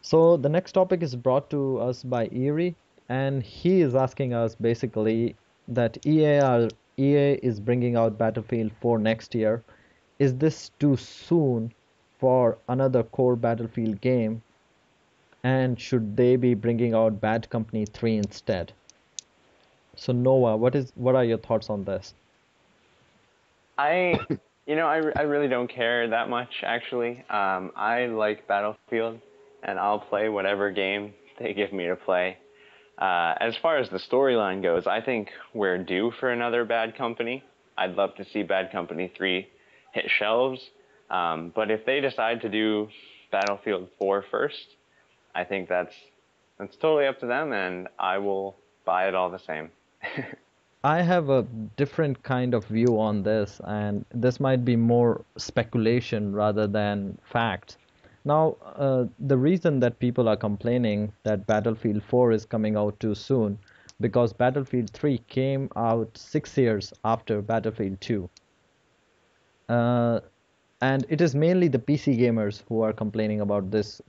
So the next topic is brought to us by Erie, and he is asking us basically that EA is bringing out Battlefield 4 next year. Is this too soon for another core Battlefield game? And should they be bringing out Bad Company 3 instead? So Nova, what are your thoughts on this? I, I really don't care that much actually. I like Battlefield, and I'll play whatever game they give me to play. As far as the storyline goes, I think we're due for another Bad Company. I'd love to see Bad Company 3 hit shelves. But if they decide to do Battlefield 4 first, I think that's totally up to them, and I will buy it all the same. I have a different kind of view on this, and this might be more speculation rather than facts. Now, the reason that people are complaining that Battlefield 4 is coming out too soon, because Battlefield 3 came out 6 years after Battlefield 2. Uh, and it is mainly the PC gamers who are complaining about this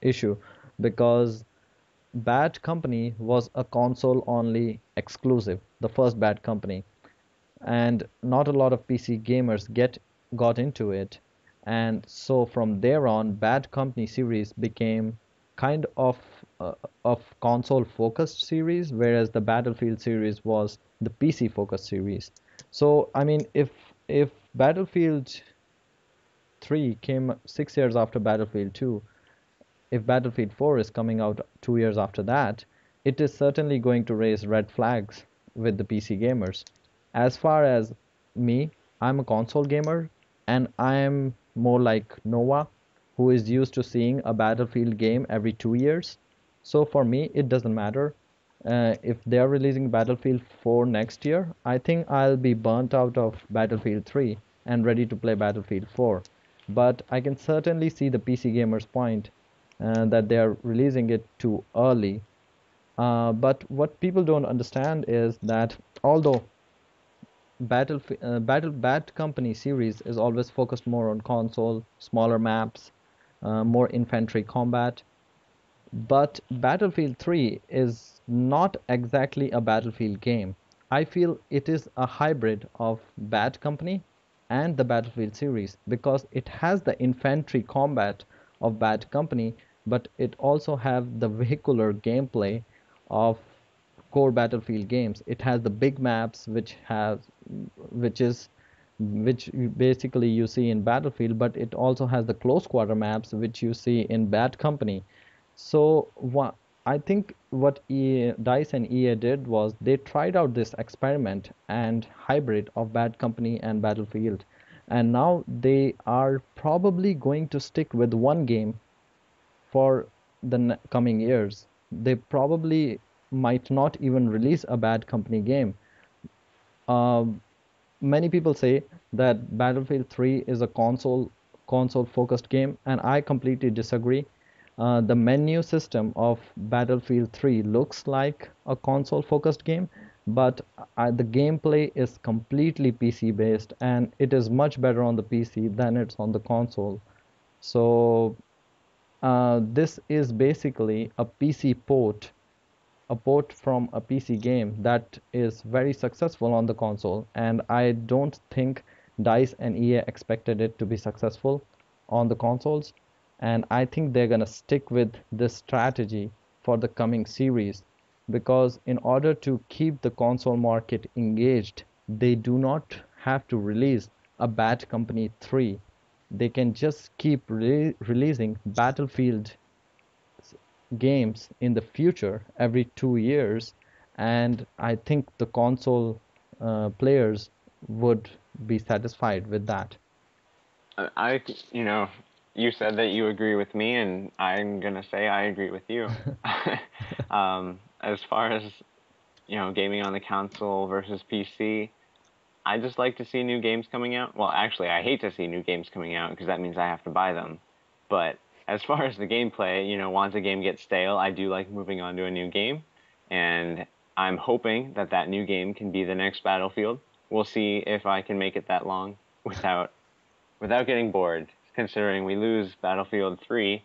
issue because Bad Company was a console only exclusive, the first Bad Company, and not a lot of PC gamers get got into it. And so from there on, Bad Company series became kind of console focused series, whereas the Battlefield series was the PC focused series. So I mean, if Battlefield 3 came 6 years after Battlefield 2, if Battlefield 4 is coming out 2 years after that, it is certainly going to raise red flags with the PC gamers. As far as me, I'm a console gamer and I'm more like Noah, who is used to seeing a Battlefield game every 2 years. So for me, it doesn't matter. If they're releasing Battlefield 4 next year, I think I'll be burnt out of Battlefield 3 and ready to play Battlefield 4. But I can certainly see the PC gamers' point that they are releasing it too early. But what people don't understand is that although Bad Company series is always focused more on console, smaller maps, more infantry combat, but Battlefield 3 is not exactly a Battlefield game. I feel it is a hybrid of Bad Company and the Battlefield series because it has the infantry combat of Bad Company, but it also has the vehicular gameplay of core Battlefield games. It has the big maps which is which basically you see in Battlefield, but it also has the close quarter maps which you see in Bad Company. So what I think what DICE and EA did was they tried out this experiment and hybrid of Bad Company and Battlefield, and now they are probably going to stick with one game for the coming years. They probably might not even release a Bad Company game. Um, Many people say that Battlefield 3 is a console focused game, and I completely disagree. The menu system of Battlefield 3 looks like a console focused game, but the gameplay is completely PC based, and it is much better on the PC than it's on the console. So this is basically a port from a PC game that is very successful on the console, and I don't think DICE and EA expected it to be successful on the consoles, and I think they're gonna stick with this strategy for the coming series because in order to keep the console market engaged, they do not have to release a Bad Company 3. They can just keep releasing Battlefield games in the future every 2 years, and I think the console players would be satisfied with that. I, you know, you said that you agree with me, and I'm gonna say I agree with you. As far as gaming on the console versus PC, I just like to see new games coming out. Well, actually, I hate to see new games coming out because that means I have to buy them. But as far as the gameplay, once a game gets stale, I do like moving on to a new game, and I'm hoping that that new game can be the next Battlefield. We'll see if I can make it that long without getting bored, considering we lose Battlefield 3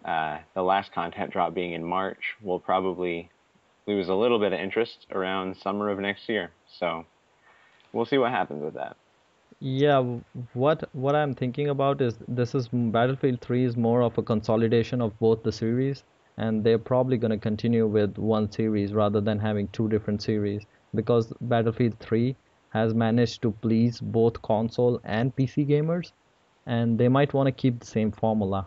the last content drop being in March, we'll probably lose a little bit of interest around summer of next year. So we'll see what happens with that. Yeah, what I'm thinking about is this is Battlefield 3 is more of a consolidation of both the series, and they're probably going to continue with one series rather than having two different series because Battlefield 3 has managed to please both console and PC gamers, and they might want to keep the same formula.